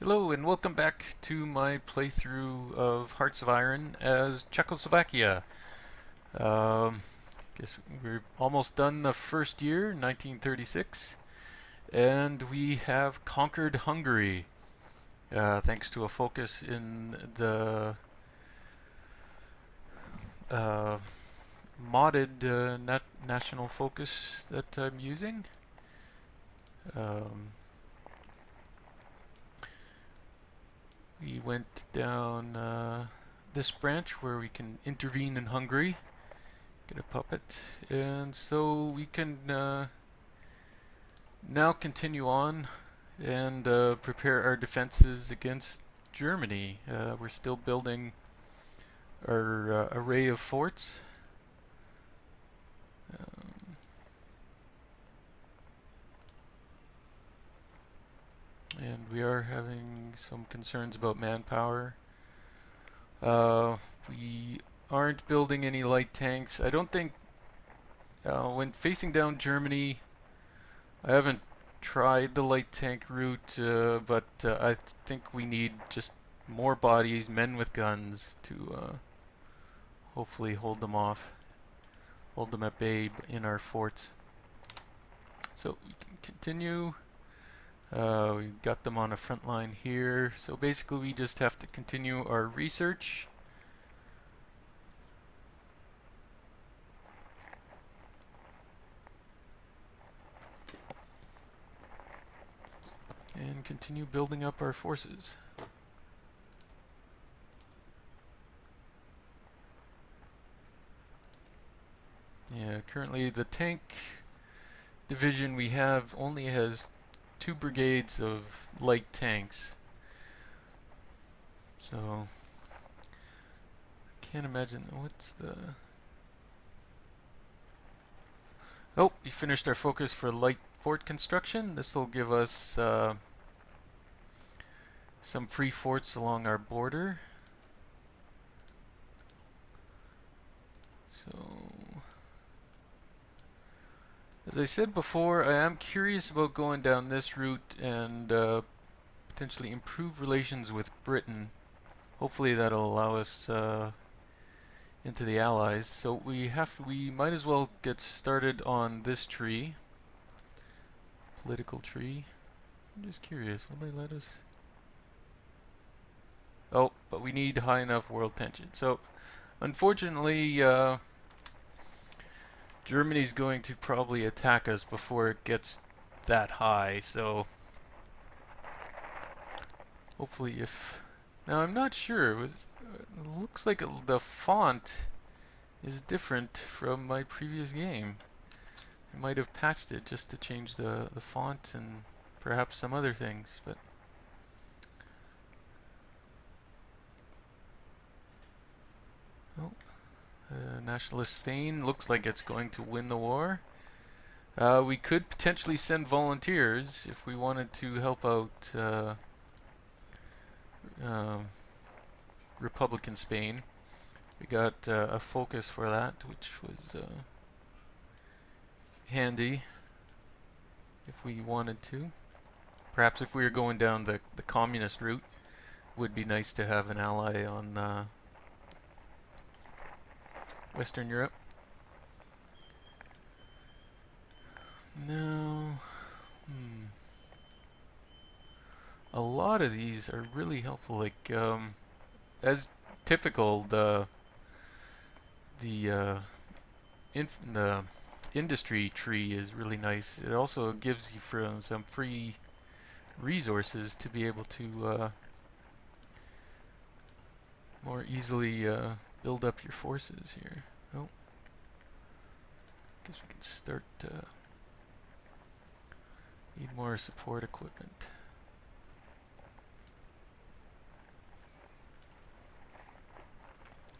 Hello and welcome back to my playthrough of Hearts of Iron as Czechoslovakia. Um, guess we're almost done the first year, 1936, and we have conquered Hungary thanks to a focus in the uh, modded national focus that I'm using. Um, We went down this branch where we can intervene in Hungary, get a puppet, and so we can now continue on and prepare our defenses against Germany. We're still building our array of forts. And we are having some concerns about manpower. We aren't building any light tanks. I don't think when facing down Germany, I haven't tried the light tank route, but I think we need just more bodies, men with guns, to hopefully hold them off, hold them at bay in our forts. So we can continue. We've got them on a front line here. So basically we just have to continue our research. And continue building up our forces. Yeah, currently the tank division we have only has 2 brigades of light tanks. So I can't imagine what's the... Oh, we finished our focus for light fort construction. This will give us some free forts along our border. So, as I said before, I am curious about going down this route and potentially improve relations with Britain. Hopefully that'll allow us into the Allies. So we might as well get started on this tree. Political tree. I'm just curious, will they let us? Oh, but we need high enough world tension. So unfortunately, Germany's going to probably attack us before it gets that high, so hopefully if... Now I'm not sure, it looks like the font is different from my previous game. I might have patched it just to change the font and perhaps some other things, but... Oh. Nationalist Spain looks like it's going to win the war. We could potentially send volunteers if we wanted to help out Republican Spain. We got a focus for that, which was handy if we wanted to. Perhaps if we were going down the communist route, it would be nice to have an ally on Western Europe. No. A lot of these are really helpful. Like, as typical, the industry tree is really nice. It also gives you some free resources to be able to more easily build up your forces here. Oh, guess we can start. Need more support equipment.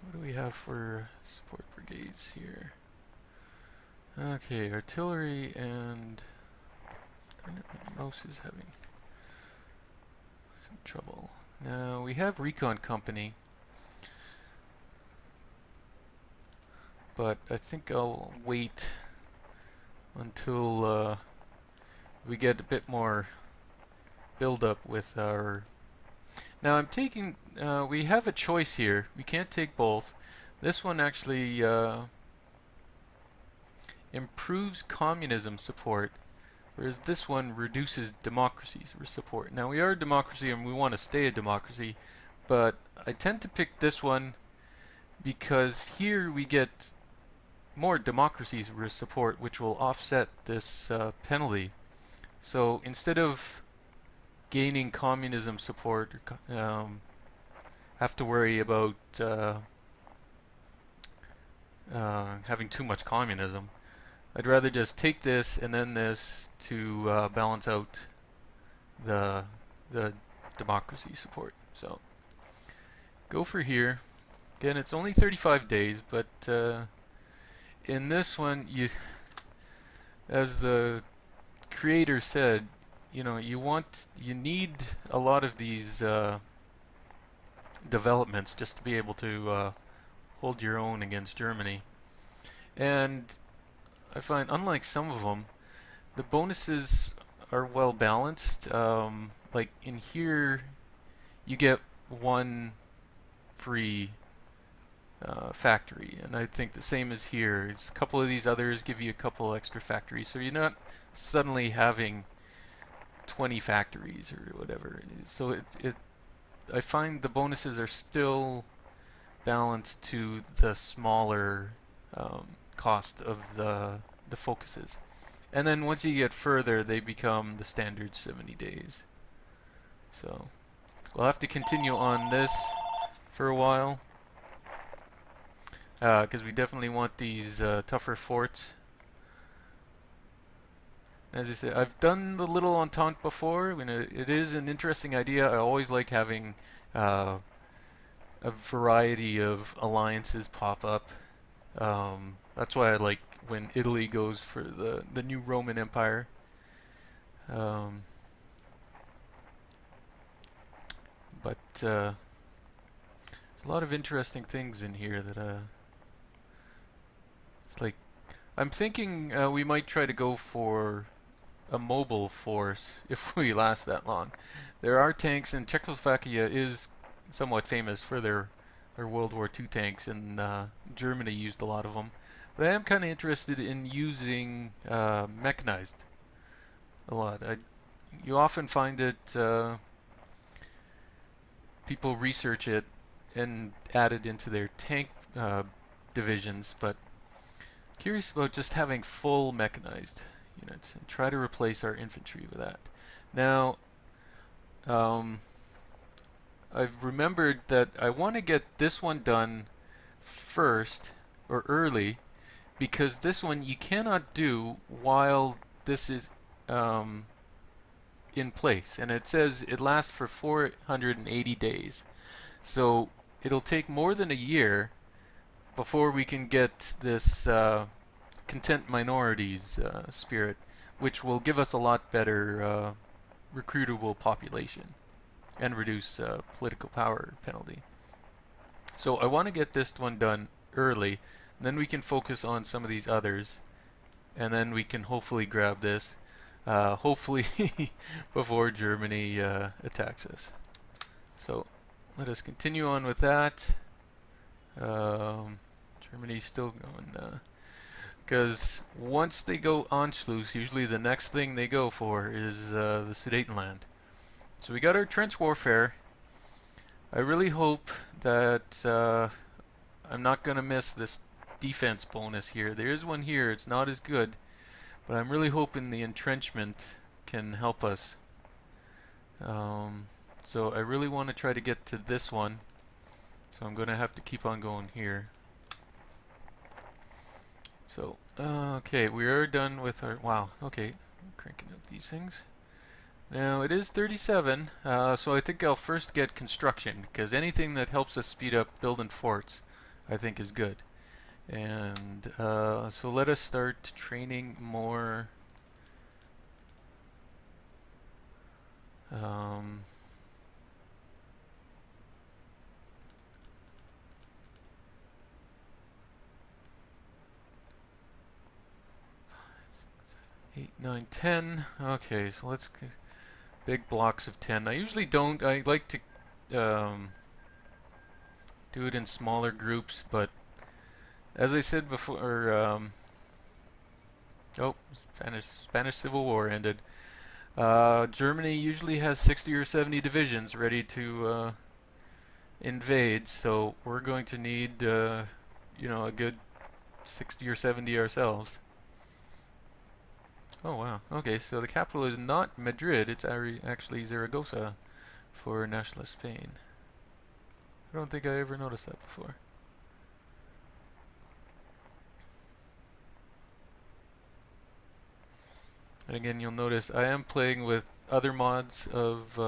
What do we have for support brigades here? Okay, artillery and my mouse is having some trouble. Now we have recon company, but I think I'll wait until we get a bit more build up with our Now I'm taking, we have a choice here. We can't take both. This one actually improves communism support, whereas this one reduces democracy's support. Now we are a democracy and we want to stay a democracy, but I tend to pick this one because here we get more democracy's support, which will offset this penalty. So instead of gaining communism support, have to worry about having too much communism, I'd rather just take this and then this to balance out the democracy support. So go for here. Again, it's only 35 days, but in this one, as the creator said, you need a lot of these developments just to be able to hold your own against Germany. And I find, unlike some of them, the bonuses are well balanced. Like in here, you get one free factory, and I think the same as here. It's a couple of these others give you a couple extra factories, so you're not suddenly having 20 factories or whatever. So I find the bonuses are still balanced to the smaller cost of the focuses. And then once you get further, they become the standard 70 days. So we'll have to continue on this for a while, because we definitely want these tougher forts. As I said, I've done the little Entente before. It is an interesting idea. I always like having a variety of alliances pop up. That's why I like when Italy goes for the new Roman Empire. But there's a lot of interesting things in here that it's like, I'm thinking we might try to go for a mobile force if we last that long. There are tanks, and Czechoslovakia is somewhat famous for their World War II tanks, and Germany used a lot of them. But I am kind of interested in using mechanized a lot. You often find it, people research it and add it into their tank divisions, but curious about just having full mechanized units and try to replace our infantry with that. Now, I've remembered that I want to get this one done first or early, because this one you cannot do while this is in place, and it says it lasts for 480 days. So it'll take more than a year before we can get this content minorities spirit, which will give us a lot better recruitable population and reduce political power penalty. So I want to get this one done early, and then we can focus on some of these others, and then we can hopefully grab this, hopefully before Germany attacks us. So let us continue on with that. Germany's still going, because once they go Anschluss, usually the next thing they go for is the Sudetenland. So we got our trench warfare. I really hope that I'm not going to miss this defense bonus here. There is one here. It's not as good, but I'm really hoping the entrenchment can help us. So I really want to try to get to this one. So I'm going to have to keep on going here. So, okay, we are done with our... Wow, okay, I'm cranking up these things. Now, it is 37, so I think I'll first get construction, because anything that helps us speed up building forts, I think is good. And so let us start training more... 8, 9, 10. Okay, so let's big blocks of 10. I usually don't. I like to do it in smaller groups, but as I said before, oh, Spanish Civil War ended. Germany usually has 60 or 70 divisions ready to invade, so we're going to need, a good 60 or 70 ourselves. Oh wow. Okay, so the capital is not Madrid, it's actually Zaragoza for nationalist Spain. I don't think I ever noticed that before. And again, you'll notice I am playing with other mods of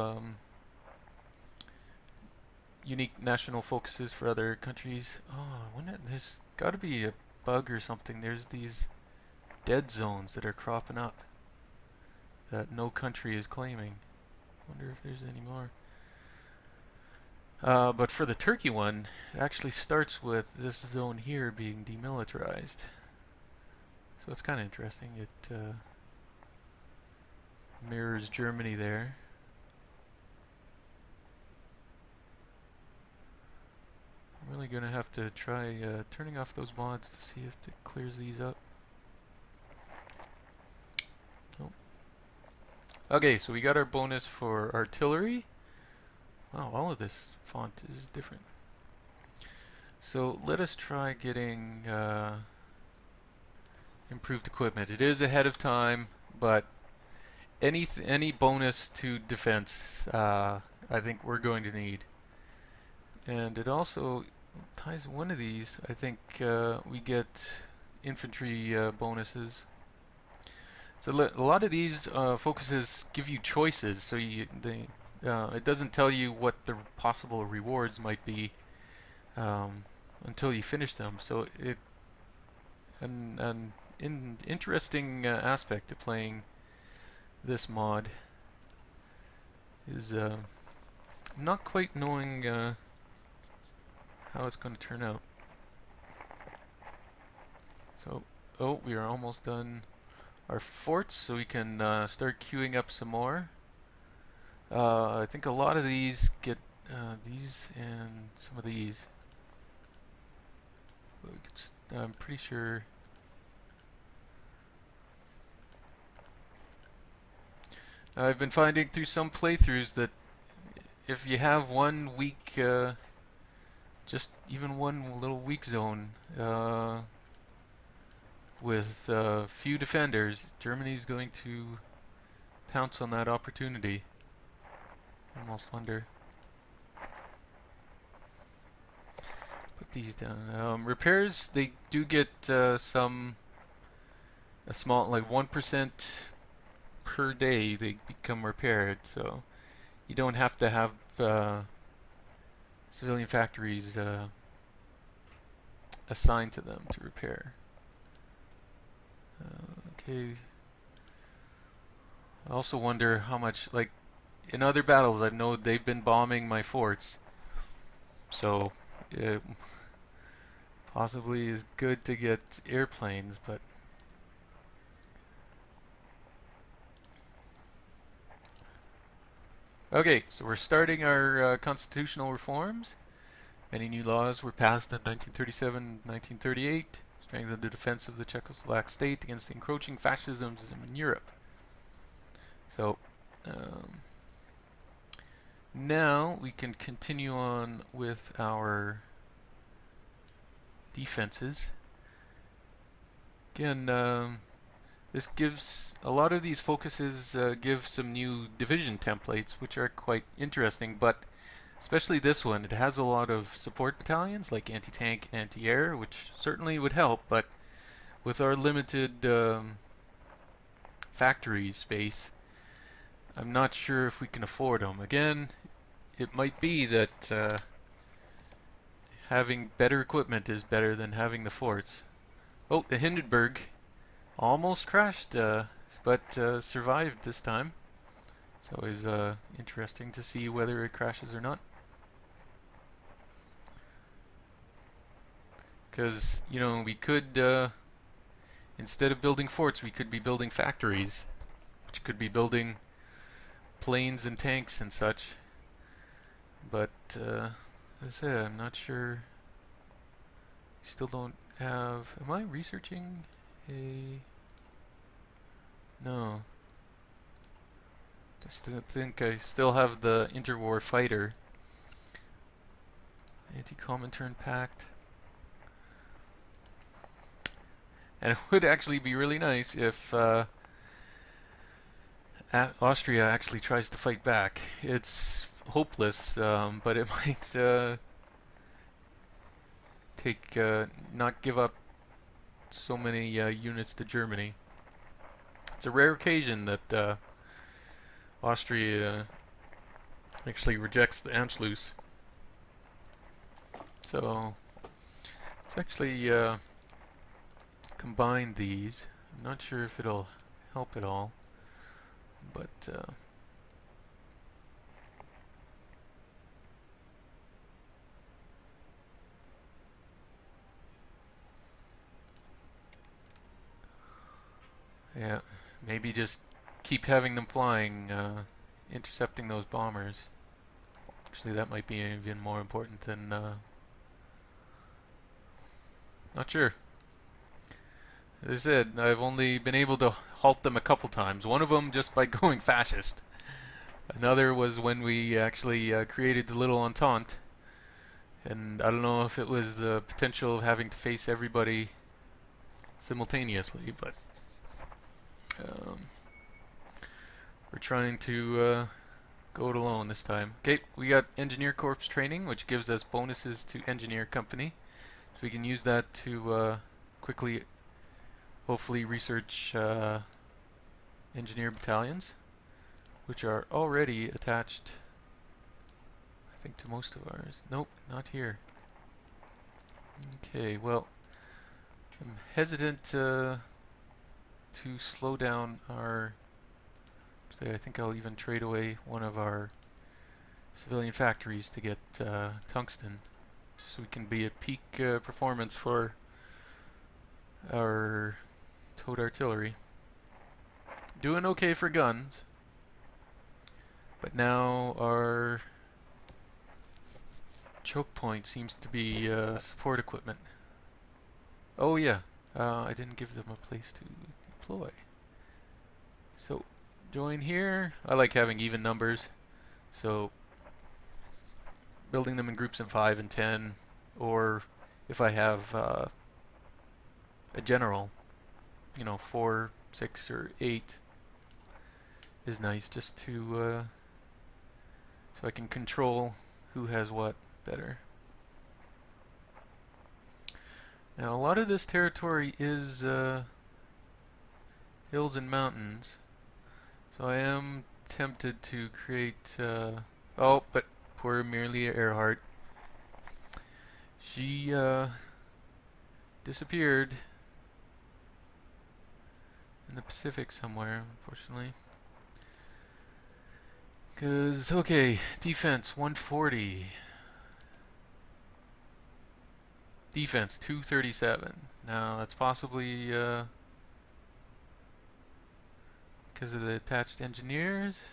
unique national focuses for other countries. Oh, there's got to be a bug or something. There's these dead zones that are cropping up that no country is claiming. Wonder if there's any more. But for the Turkey one, it actually starts with this zone here being demilitarized. So it's kind of interesting. It mirrors Germany there. I'm really going to have to try turning off those mods to see if it clears these up. Nope. Okay, so we got our bonus for artillery. Wow, all of this font is different. So let us try getting improved equipment. It is ahead of time, but any bonus to defense, I think we're going to need. And it also ties one of these. I think we get infantry bonuses. So a lot of these focuses give you choices, so it doesn't tell you what the possible rewards might be until you finish them. So an interesting aspect of playing this mod is not quite knowing how it's going to turn out. So, we are almost done our forts, so we can start queuing up some more. I think a lot of these get these and some of these. I'm pretty sure. I've been finding through some playthroughs that if you have one weak, just even one little weak zone with few defenders, Germany's going to pounce on that opportunity. I almost wonder. Put these down. Repairs, they do get a small, like 1% per day they become repaired, so you don't have to have civilian factories assigned to them to repair. Okay. I also wonder how much, like, in other battles I know they've been bombing my forts, so it possibly is good to get airplanes, but okay, so we're starting our constitutional reforms. Many new laws were passed in 1937-1938, strengthened the defense of the Czechoslovak state against the encroaching fascism in Europe. So now we can continue on with our defenses. Again, this gives a lot of these focuses give some new division templates, which are quite interesting, but especially this one, it has a lot of support battalions like anti-tank, anti-air, which certainly would help, but with our limited factory space, I'm not sure if we can afford them. Again, it might be that having better equipment is better than having the forts. Oh, the Hindenburg almost crashed, but survived this time. It's always interesting to see whether it crashes or not. Because, you know, we could, instead of building forts, we could be building factories, which could be building planes and tanks and such. But as I said, I'm not sure. Still don't have. Am I researching a? No. Just think I still have the interwar fighter. Anti-Comintern Pact. And it would actually be really nice if Austria actually tries to fight back. It's hopeless, but it might not give up so many units to Germany. It's a rare occasion that Austria actually rejects the Anschluss. So let's actually combine these. I'm not sure if it'll help at all, but yeah, maybe just keep having them flying, intercepting those bombers. Actually, that might be even more important than not sure. As I said, I've only been able to halt them a couple times. One of them just by going fascist. Another was when we actually created the little Entente. And I don't know if it was the potential of having to face everybody simultaneously, but we're trying to go it alone this time. Okay, we got Engineer Corps training, which gives us bonuses to Engineer Company. So we can use that to quickly, hopefully, research engineer battalions, which are already attached, I think, to most of ours. Nope, not here. Okay, well, I'm hesitant to slow down our... Actually, I think I'll even trade away one of our civilian factories to get tungsten, just so we can be at peak performance for our towed artillery. Doing okay for guns, but now our choke point seems to be support equipment. Oh yeah, I didn't give them a place to deploy. So join here. I like having even numbers, so building them in groups of 5 and 10, or if I have a general, you know, 4, 6, or 8 is nice, just to so I can control who has what better. Now a lot of this territory is hills and mountains, so I am tempted to create oh, but poor Amelia Earhart, she disappeared in the Pacific somewhere, unfortunately. Cause, okay, defense 140. Defense 237. Now that's possibly because of the attached engineers.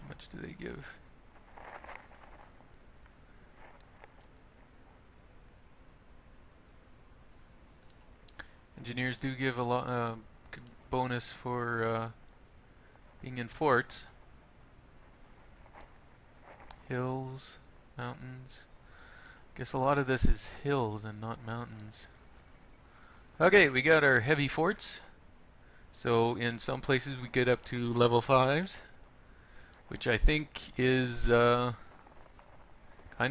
How much do they give? Engineers do give a lot bonus for being in forts. Hills, mountains. Guess a lot of this is hills and not mountains. Okay, we got our heavy forts. So in some places we get up to level 5s, which I think is kind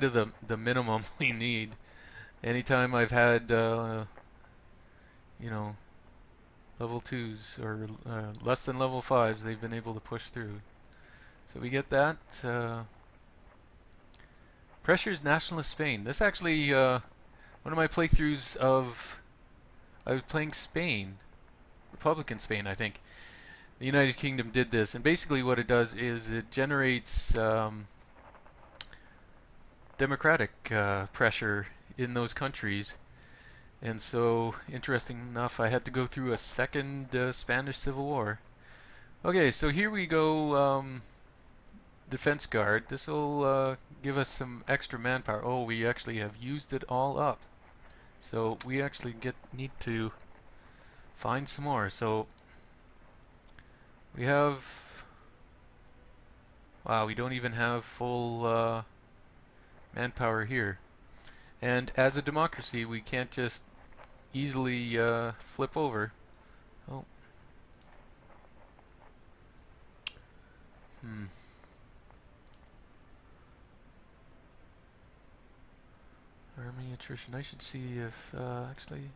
of the minimum we need. Anytime I've had you know, level 2s or less than level 5s, they've been able to push through. So we get that. Pressures Nationalist Spain. This actually, one of my playthroughs of, I was playing Spain, Republican Spain, I think. The United Kingdom did this, and basically what it does is it generates democratic pressure in those countries. And so, interesting enough, I had to go through a second Spanish Civil War. Okay, so here we go. defense guard. This will give us some extra manpower. Oh, we actually have used it all up. So we actually need to find some more. So we have, wow, we don't even have full manpower here. And as a democracy, we can't just easily flip over. Oh. Army attrition. I should see if actually.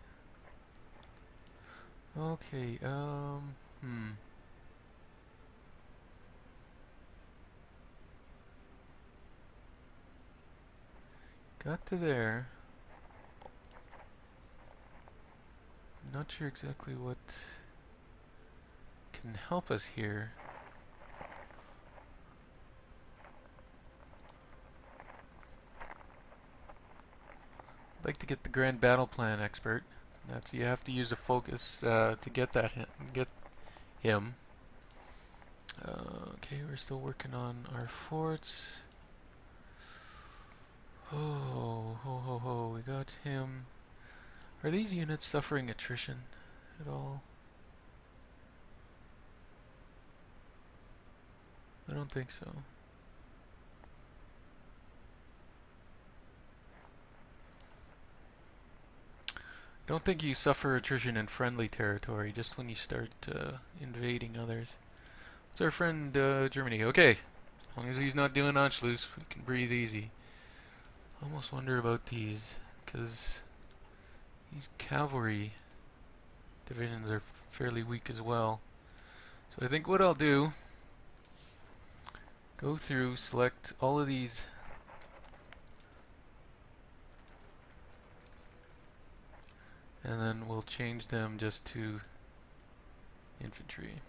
Okay. Got to there. I'm not sure exactly what can help us here. I'd like to get the grand battle plan expert. That's, you have to use a focus to get that get him. Okay, we're still working on our forts. Oh, ho ho ho, we got him. Are these units suffering attrition at all? I don't think so. Don't think you suffer attrition in friendly territory, just when you start invading others. It's our friend Germany. Okay, as long as he's not doing Anschluss, we can breathe easy. I almost wonder about these, because these cavalry divisions are fairly weak as well. So I think what I'll do, go through, select all of these and then we'll change them just to infantry.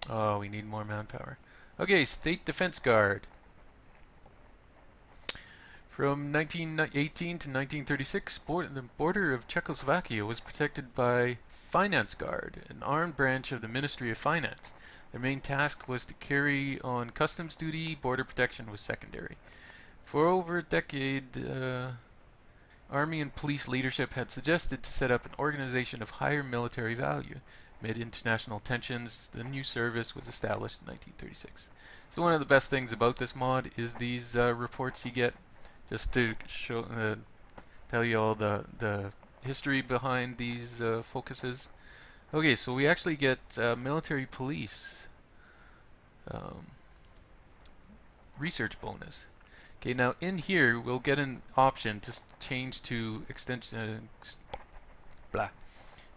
Oh, we need more manpower. Okay, State Defense Guard. From 1918 to 1936, the border of Czechoslovakia was protected by Finance Guard, an armed branch of the Ministry of Finance. Their main task was to carry on customs duty. Border protection was secondary. For over a decade, Army and police leadership had suggested to set up an organization of higher military value. Amid international tensions, the new service was established in 1936. So one of the best things about this mod is these reports you get, just to show, tell you all the history behind these focuses. Okay, so we actually get military police research bonus. Okay, now in here we'll get an option to change to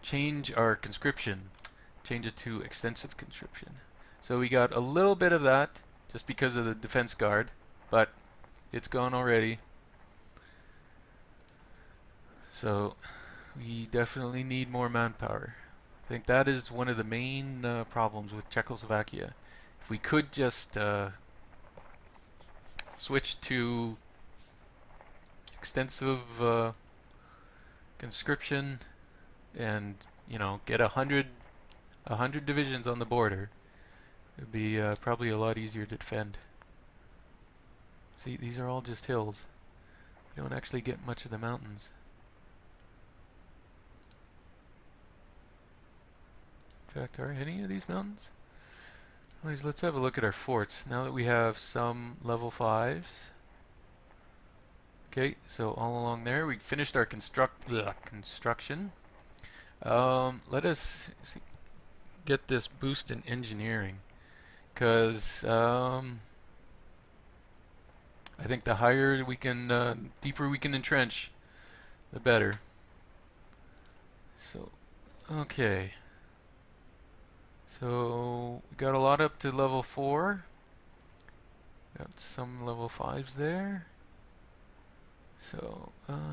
change our conscription, change it to extensive conscription. So we got a little bit of that just because of the defense guard, but it's gone already. So we definitely need more manpower. I think that is one of the main problems with Czechoslovakia. If we could just switch to extensive conscription and, you know, get 100 divisions on the border, it would be probably a lot easier to defend. See, these are all just hills. We don't actually get much of the mountains. In fact, are any of these mountains? Anyways, let's have a look at our forts. Now that we have some level 5s. Okay, so all along there, we finished our construction. Let us get this boost in engineering, because I think the higher we can, deeper we can entrench, the better. So, okay. So we got a lot up to level 4. Got some level 5s there. So,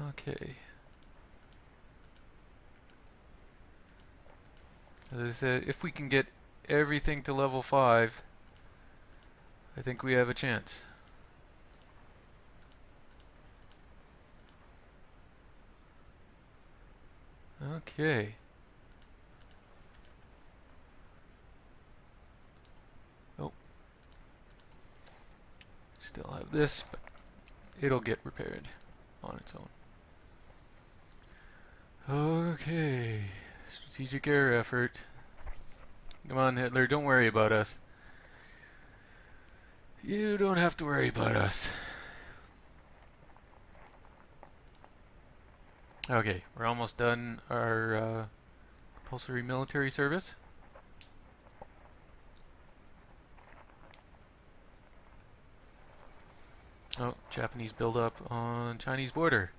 okay. As I said, if we can get everything to level 5, I think we have a chance. Okay. Still have this, but it'll get repaired on its own. Okay, strategic air effort. Come on, Hitler, don't worry about us. You don't have to worry about us. Okay, we're almost done our compulsory military service. Oh, Japanese buildup on Chinese border.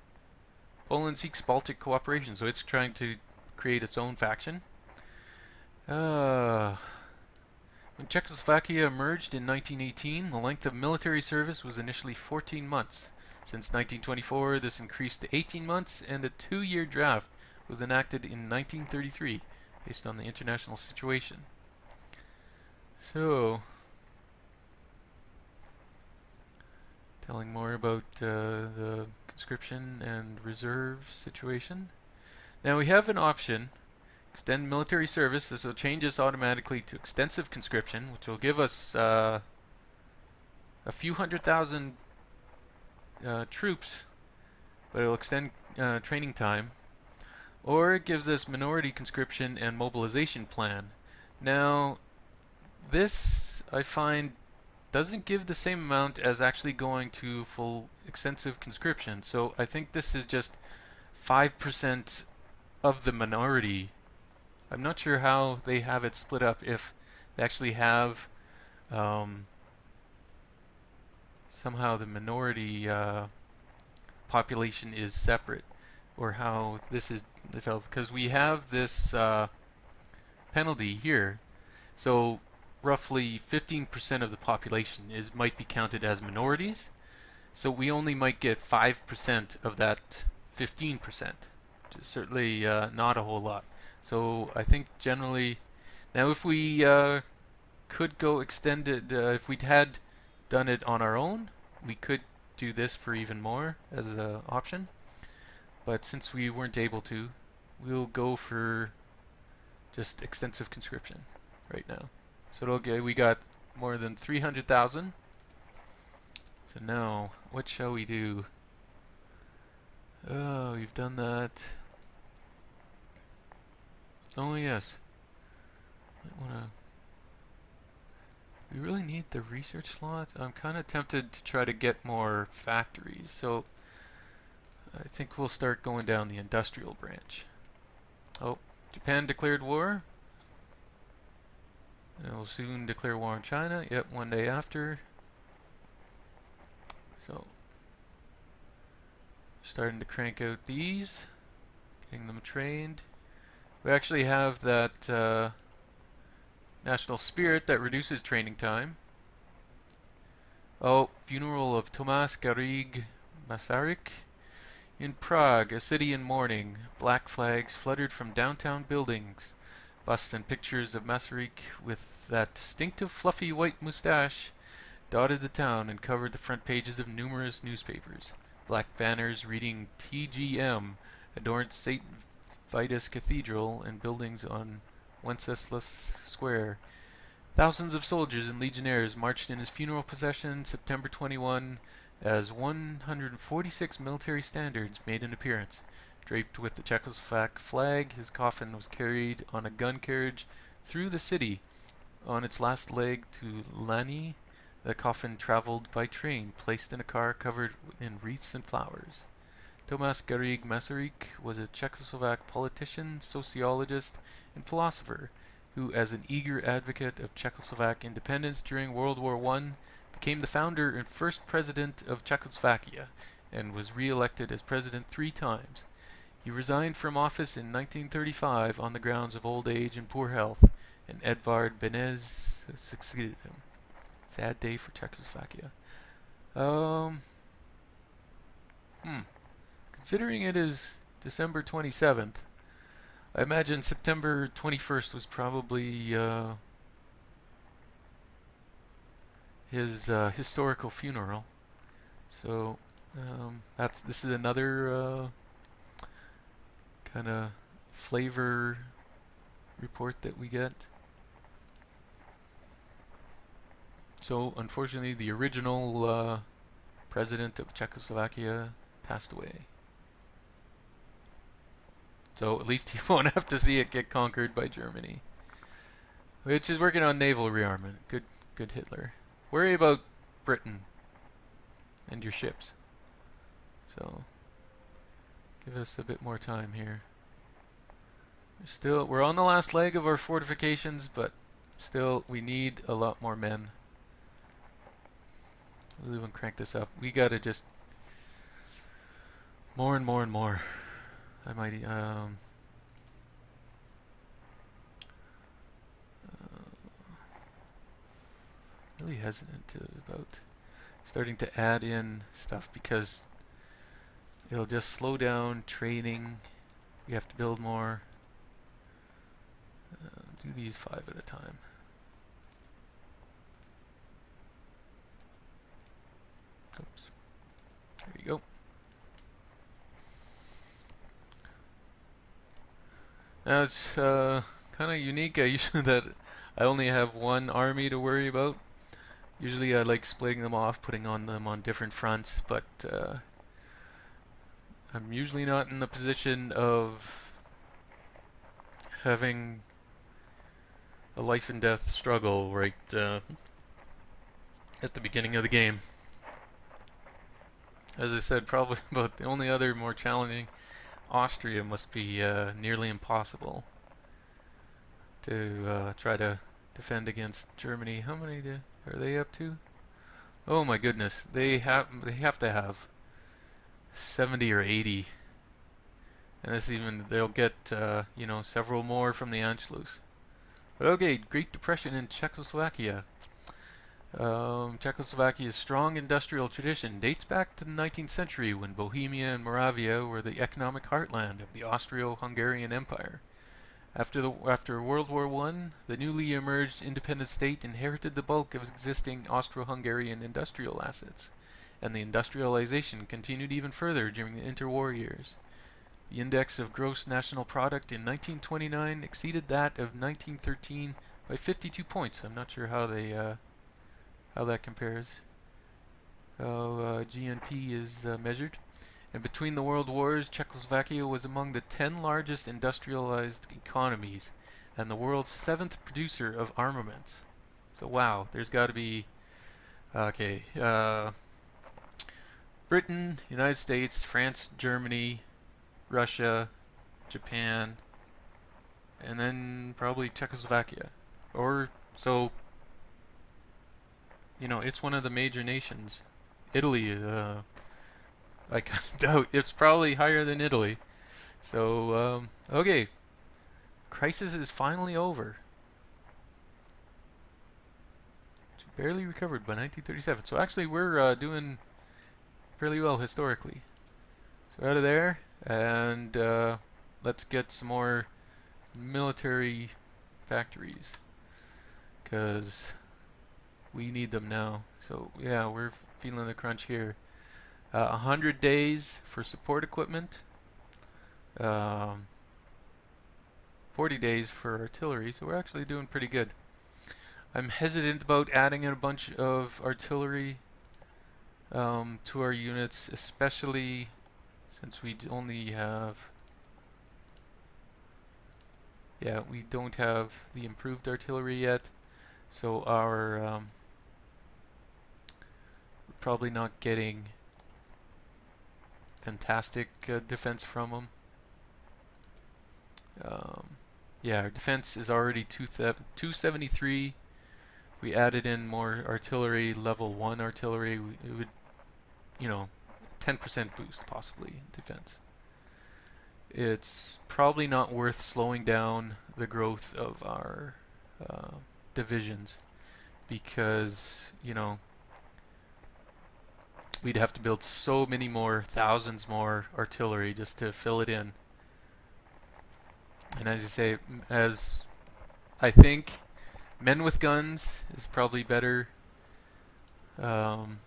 Poland seeks Baltic cooperation, so it's trying to create its own faction. When Czechoslovakia emerged in 1918, the length of military service was initially 14 months. Since 1924, this increased to 18 months, and a 2-year draft was enacted in 1933, based on the international situation. So, telling more about the conscription and reserve situation. Now we have an option, extend military service. This will change us automatically to extensive conscription, which will give us a few 100,000 troops, but it'll extend training time. Or it gives us minority conscription and mobilization plan. Now, this I find doesn't give the same amount as actually going to full extensive conscription. So I think this is just 5% of the minority. I'm not sure how they have it split up, if they actually have somehow the minority population is separate, or how this is developed, because we have this penalty here. So roughly 15% of the population might be counted as minorities. So we only might get 5% of that 15%, which is certainly not a whole lot. So I think generally, now if we could go extended, if we had done it on our own, we could do this for even more as an option. But since we weren't able to, we'll go for just extensive conscription right now. So we got more than 300,000. So now, what shall we do? Oh, we've done that. Oh yes. We really need the research slot. I'm kind of tempted to try to get more factories. So I think we'll start going down the industrial branch. Oh, Japan declared war. And we'll soon declare war on China. Yep, one day after. So, starting to crank out these, getting them trained. We actually have that national spirit that reduces training time. Oh, funeral of Tomas Garrigue Masaryk in Prague, a city in mourning. Black flags fluttered from downtown buildings. Busts and pictures of Masaryk with that distinctive fluffy white mustache dotted the town and covered the front pages of numerous newspapers. Black banners reading TGM adorned St. Vitus Cathedral and buildings on Wenceslas Square. Thousands of soldiers and legionnaires marched in his funeral procession September 21 as 146 military standards made an appearance. Draped with the Czechoslovak flag, his coffin was carried on a gun carriage through the city. On its last leg to Lani, the coffin traveled by train, placed in a car covered in wreaths and flowers. Tomas Garrigue Masaryk was a Czechoslovak politician, sociologist, and philosopher who, as an eager advocate of Czechoslovak independence during World War I, became the founder and first president of Czechoslovakia and was re-elected as president 3 times. He resigned from office in 1935 on the grounds of old age and poor health, and Edvard Benes succeeded him. Sad day for Czechoslovakia. Considering it is December 27th, I imagine September 21st was probably his historical funeral. So this is another kind of flavor report that we get. So unfortunately, the original president of Czechoslovakia passed away. So at least he won't have to see it get conquered by Germany, which is working on naval rearmament. Good, good Hitler. Worry about Britain and your ships. So give us a bit more time here. We're on the last leg of our fortifications, but still we need a lot more men. We'll even crank this up. We gotta just more and more and more. I might really hesitant about starting to add in stuff because it'll just slow down training. We have to build more. Do these 5 at a time. Oops. There you go. Now it's kind of unique. That I only have one army to worry about. Usually I like splitting them off, putting them on different fronts, but I'm usually not in the position of having a life and death struggle right at the beginning of the game. As I said, probably about the only other more challenging, Austria must be nearly impossible to try to defend against Germany. How many are they up to? Oh my goodness, they have to have 70 or 80, and this even they'll get you know, several more from the Anschluss. But okay, Great Depression in Czechoslovakia. Czechoslovakia's strong industrial tradition dates back to the 19th century when Bohemia and Moravia were the economic heartland of the Austro-Hungarian Empire. After World War I, the newly emerged independent state inherited the bulk of existing Austro-Hungarian industrial assets, and the industrialization continued even further during the interwar years. The index of gross national product in 1929 exceeded that of 1913 by 52 points. I'm not sure how that compares. How GNP is measured. And between the world wars, Czechoslovakia was among the 10 largest industrialized economies and the world's 7th producer of armaments. So wow, there's got to be okay. Britain, United States, France, Germany, Russia, Japan, and then probably Czechoslovakia. Or so, you know, it's one of the major nations. Italy, I kind of doubt it's probably higher than Italy. So, okay, crisis is finally over. Barely recovered by 1937. So actually, we're doing fairly well historically. So out of there. And let's get some more military factories, because we need them now. So yeah, we're feeling the crunch here. 100 days for support equipment, 40 days for artillery, so we're actually doing pretty good. I'm hesitant about adding in a bunch of artillery to our units, especially since we only have, yeah, we don't have the improved artillery yet, so our we're probably not getting fantastic defense from them. Yeah, our defense is already 273. If we added in more artillery, level 1 artillery, it would, you know, 10% boost possibly in defense. It's probably not worth slowing down the growth of our divisions, because, you know, we'd have to build so many more, thousands more artillery just to fill it in. And as you say, as I think men with guns is probably better. One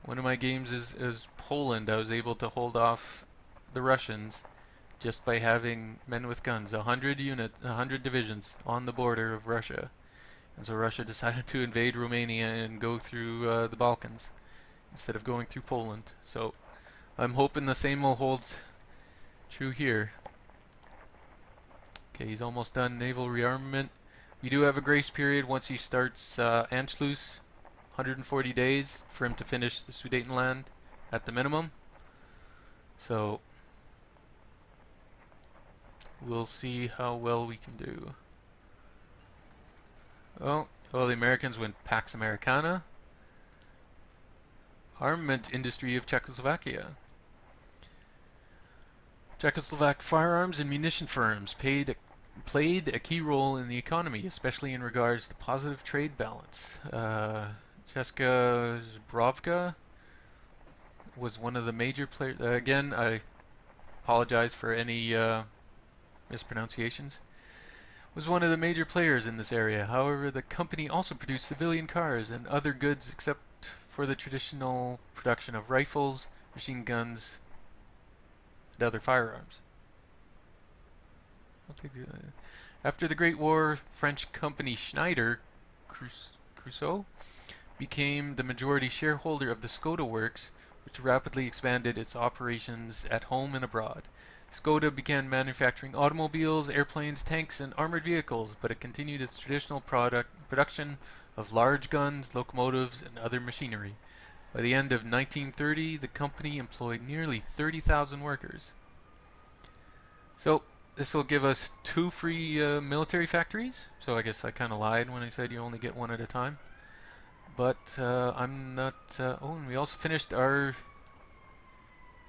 of my games is Poland. I was able to hold off the Russians just by having men with guns, 100 divisions on the border of Russia. And so Russia decided to invade Romania and go through the Balkans instead of going through Poland. So I'm hoping the same will hold true here. Okay, he's almost done naval rearmament. We do have a grace period once he starts Anschluss, 140 days for him to finish the Sudetenland at the minimum. So we'll see how well we can do. Oh, well, the Americans went Pax Americana. Armament industry of Czechoslovakia. Czechoslovak firearms and munition firms played a key role in the economy, especially in regards to positive trade balance. Česká Zbrojovka was one of the major players. Again, I apologize for any mispronunciations. Was one of the major players in this area. However, the company also produced civilian cars and other goods except for the traditional production of rifles, machine guns, and other firearms. After the Great War, French company Schneider Creusot became the majority shareholder of the Skoda works, which rapidly expanded its operations at home and abroad. Skoda began manufacturing automobiles, airplanes, tanks, and armored vehicles, but it continued its traditional production of large guns, locomotives, and other machinery. By the end of 1930, the company employed nearly 30,000 workers. So this will give us 2 free military factories. So I guess I kind of lied when I said you only get 1 at a time. But I'm not... oh, and we also finished our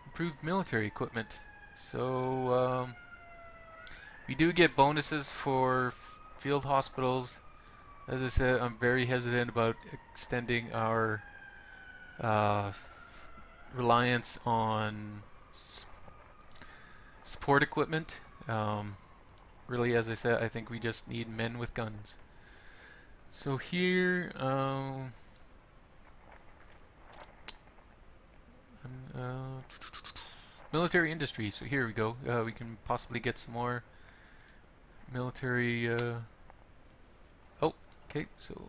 improved military equipment. So we do get bonuses for field hospitals. As I said, I'm very hesitant about extending our reliance on support equipment. Really, as I said, I think we just need men with guns. So here, military industry. So here we go. We can possibly get some more military. Oh, okay. So,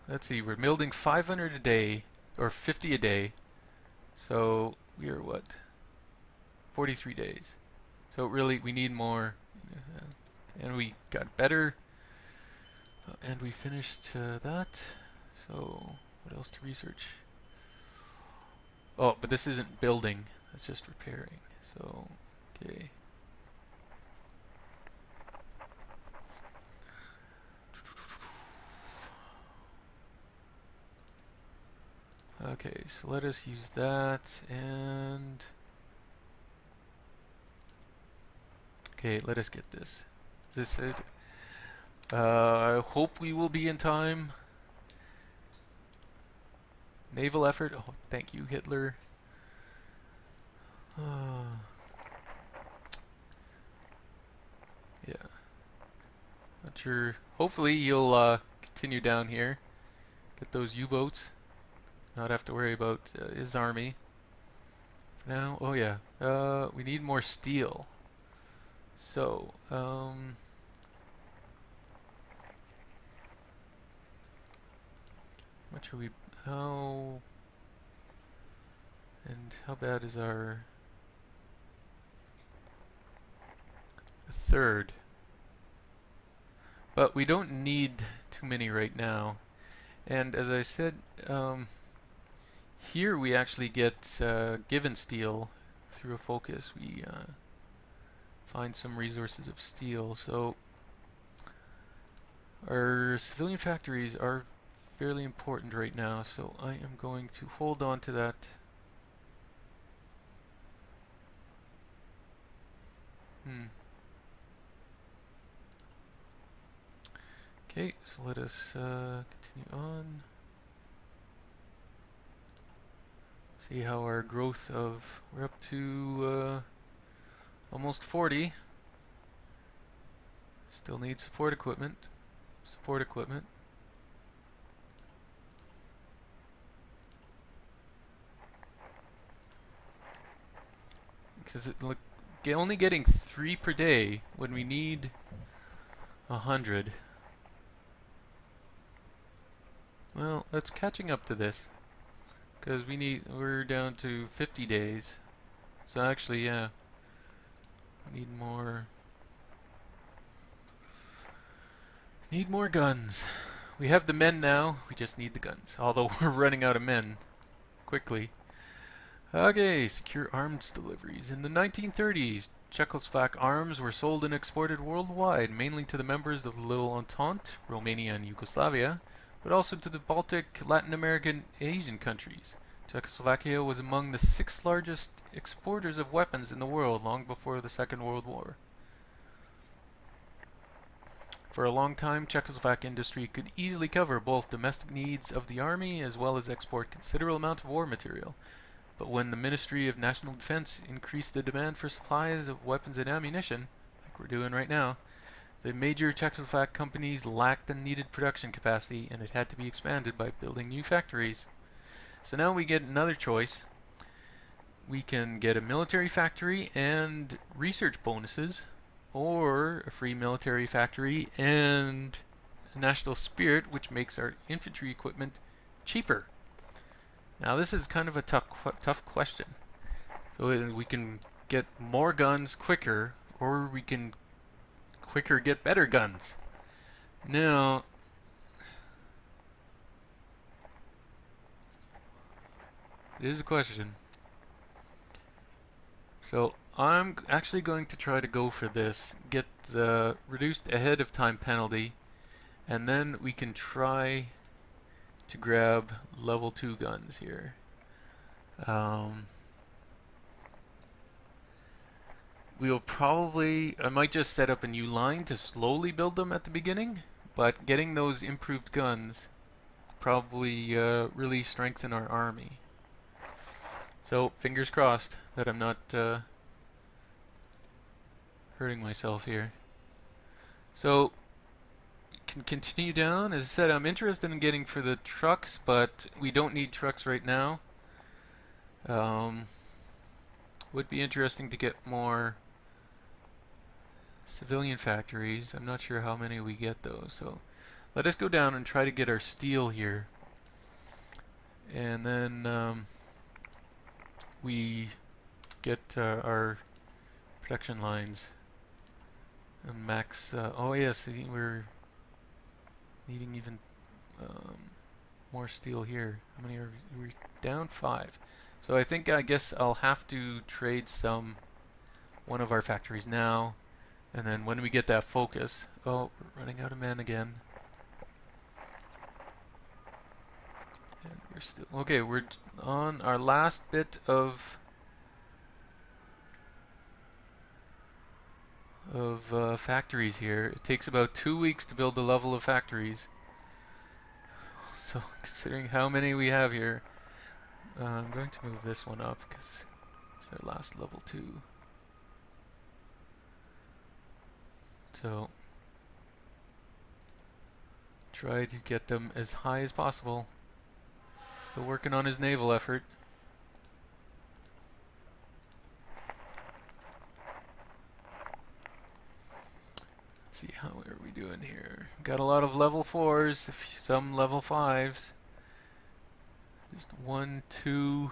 let's see. We're building 500 a day or 50 a day. So we are what? 43 days. So really, we need more. And we got better. And we finished that. So what else to research? Oh, but this isn't building. It's just repairing. So, okay. Okay, so let us use that and... Okay, let us get this. Is this it? I hope we will be in time. Naval effort. Oh, thank you, Hitler. Yeah. Not sure. Hopefully you'll continue down here. Get those U-boats. Not have to worry about his army. For now, oh yeah. We need more steel. So, what should we... How... And how bad is our... A third. But we don't need too many right now. And as I said, here we actually get given steel through a focus. We find some resources of steel. So our civilian factories are fairly important right now, so I am going to hold on to that. Okay, so let us continue on. See how our growth of... We're up to almost 40. Still need support equipment. Support equipment. Because look, only getting 3 per day when we need 100. Well, that's catching up to this. Because we're down to 50 days. So actually, yeah, we need more guns. We have the men now, we just need the guns. Although we're running out of men quickly. Okay, secure arms deliveries. In the 1930s, Czechoslovak arms were sold and exported worldwide, mainly to the members of the Little Entente, Romania and Yugoslavia, but also to the Baltic, Latin American, Asian countries. Czechoslovakia was among the 6th largest exporters of weapons in the world long before the Second World War. For a long time, Czechoslovak industry could easily cover both domestic needs of the army as well as export considerable amount of war material. But when the Ministry of National Defense increased the demand for supplies of weapons and ammunition, like we're doing right now, the major Czechoslovak companies lacked the needed production capacity, and it had to be expanded by building new factories. So now we get another choice. We can get a military factory and research bonuses, or a free military factory and a national spirit, which makes our infantry equipment cheaper. Now this is kind of a tough question. So we can get more guns quicker, or we can quicker get better guns. Now, it is a question. So I'm actually going to try to go for this, get the reduced ahead of time penalty, and then we can try to grab level 2 guns here. I might just set up a new line to slowly build them at the beginning, but getting those improved guns probably really strengthen our army. So fingers crossed that I'm not hurting myself here. So can continue down. As I said, I'm interested in getting for the trucks, but we don't need trucks right now. Would be interesting to get more civilian factories. I'm not sure how many we get though, so let us go down and try to get our steel here, and then we get our production lines and max. Oh yes, we're needing even more steel here. How many are we? We're down 5. So I guess I'll have to trade one of our factories now, and then when we get that focus. Oh, we're running out of men again. And we're still okay. We're on our last bit of factories here. It takes about 2 weeks to build the level of factories. So considering how many we have here, I'm going to move this one up because it's our last level 2. So try to get them as high as possible. Still working on his naval effort. Let's see, how are we doing here? Got a lot of level 4s, some level 5s. Just 1, 2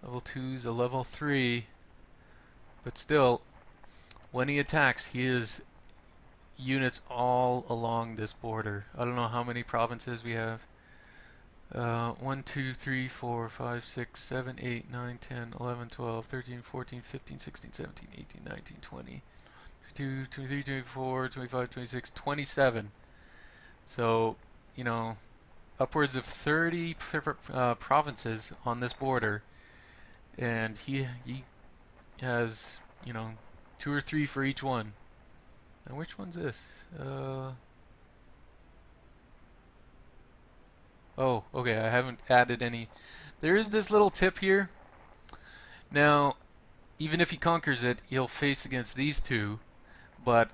level 2s, a level 3. But still, when he attacks, he has units all along this border. I don't know how many provinces we have. 1, 2, 3, 4, 5, 6, 7, 8, 9, 10, 11, 12, 13, 14, 15, 16, 17, 18, 19, 20, 22, 23, 24, 25, 26, 27. So, you know, upwards of 30 provinces on this border, and he has, you know, 2 or 3 for each one. Now which one's this? Oh, okay, I haven't added any. There is this little tip here. Now, even if he conquers it, he'll face against these 2, but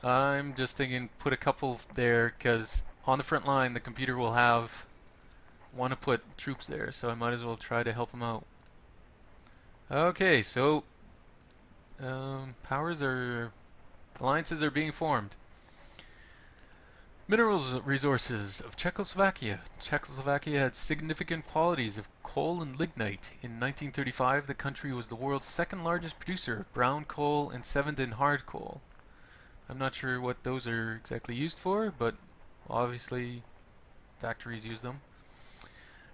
I'm just thinking put a couple there, because on the front line the computer will want to put troops there, so I might as well try to help him out. Okay, so alliances are being formed. Minerals resources of Czechoslovakia. Czechoslovakia had significant qualities of coal and lignite. In 1935, the country was the world's second largest producer of brown coal and seventh in hard coal. I'm not sure what those are exactly used for, but obviously factories use them.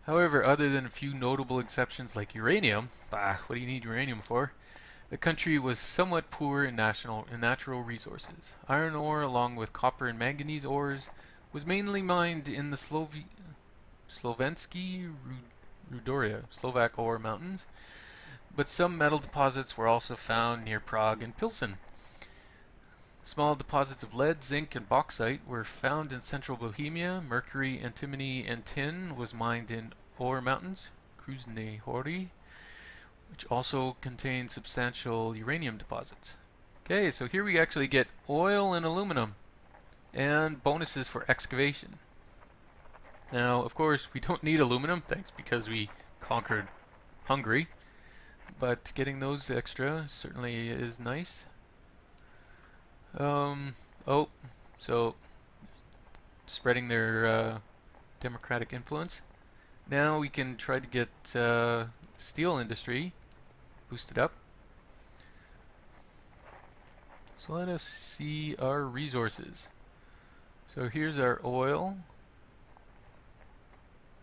However, other than a few notable exceptions like uranium, what do you need uranium for? The country was somewhat poor in natural resources. Iron ore, along with copper and manganese ores, was mainly mined in the Slovensky Rudoria, Slovak ore mountains, but some metal deposits were also found near Prague and Pilsen. Small deposits of lead, zinc, and bauxite were found in central Bohemia. Mercury, antimony, and tin was mined in ore mountains, Krasny Hory, which also contained substantial uranium deposits. Okay, so here we actually get oil and aluminum and bonuses for excavation. Now, of course, we don't need aluminum, thanks because we conquered Hungary, but getting those extra certainly is nice. So spreading their democratic influence. Now we can try to get steel industry boosted up. So let us see our resources. So here's our oil,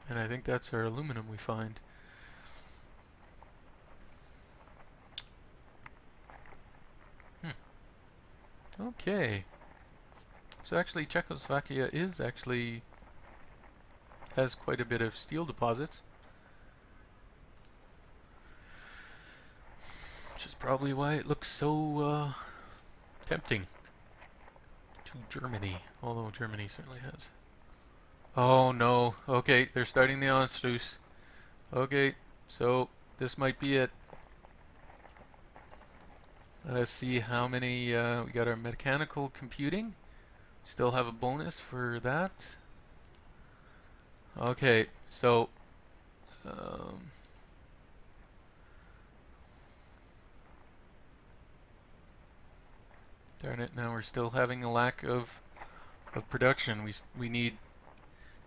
and I think that's our aluminum we find. Okay. So actually Czechoslovakia has quite a bit of steel deposits, which is probably why it looks so tempting to Germany, although Germany certainly has. Oh no, okay, they're starting the Anschluss. Okay, so this might be it. Let's see how many, we got our mechanical computing. Still have a bonus for that. Okay, so darn it, now we're still having a lack of production. We need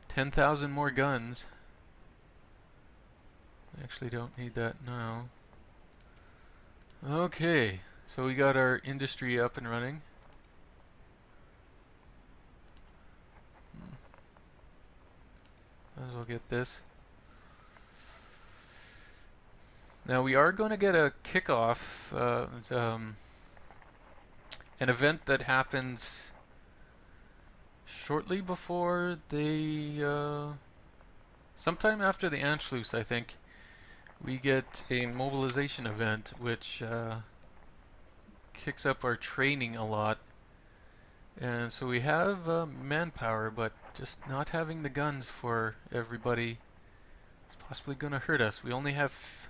10,000 more guns. I actually don't need that now. Okay, so we got our industry up and running. Might as well get this. Now we are going to get a kickoff, an event that happens shortly before sometime after the Anschluss, I think. We get a mobilization event which kicks up our training a lot, and so we have manpower, but just not having the guns for everybody is possibly going to hurt us. We only have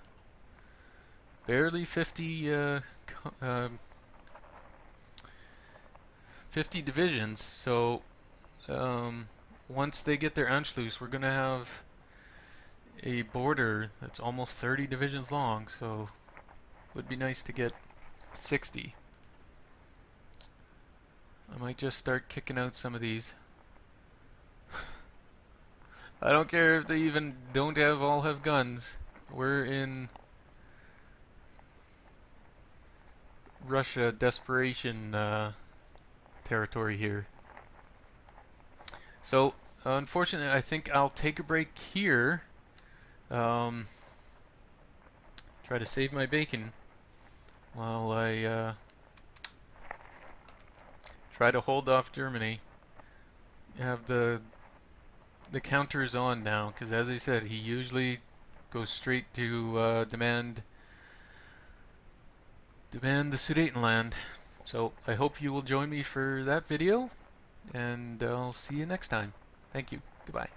barely 50 divisions, so once they get their Anschluss, we're going to have a border that's almost 30 divisions long, so it would be nice to get 60. I might just start kicking out some of these. I don't care if they even all have guns. We're in Russia desperation territory here. So unfortunately, I think I'll take a break here. Try to save my bacon while I try to hold off Germany. Have the counters on now, because as I said, he usually goes straight to demand the Sudetenland. So I hope you will join me for that video, and I'll see you next time. Thank you. Goodbye.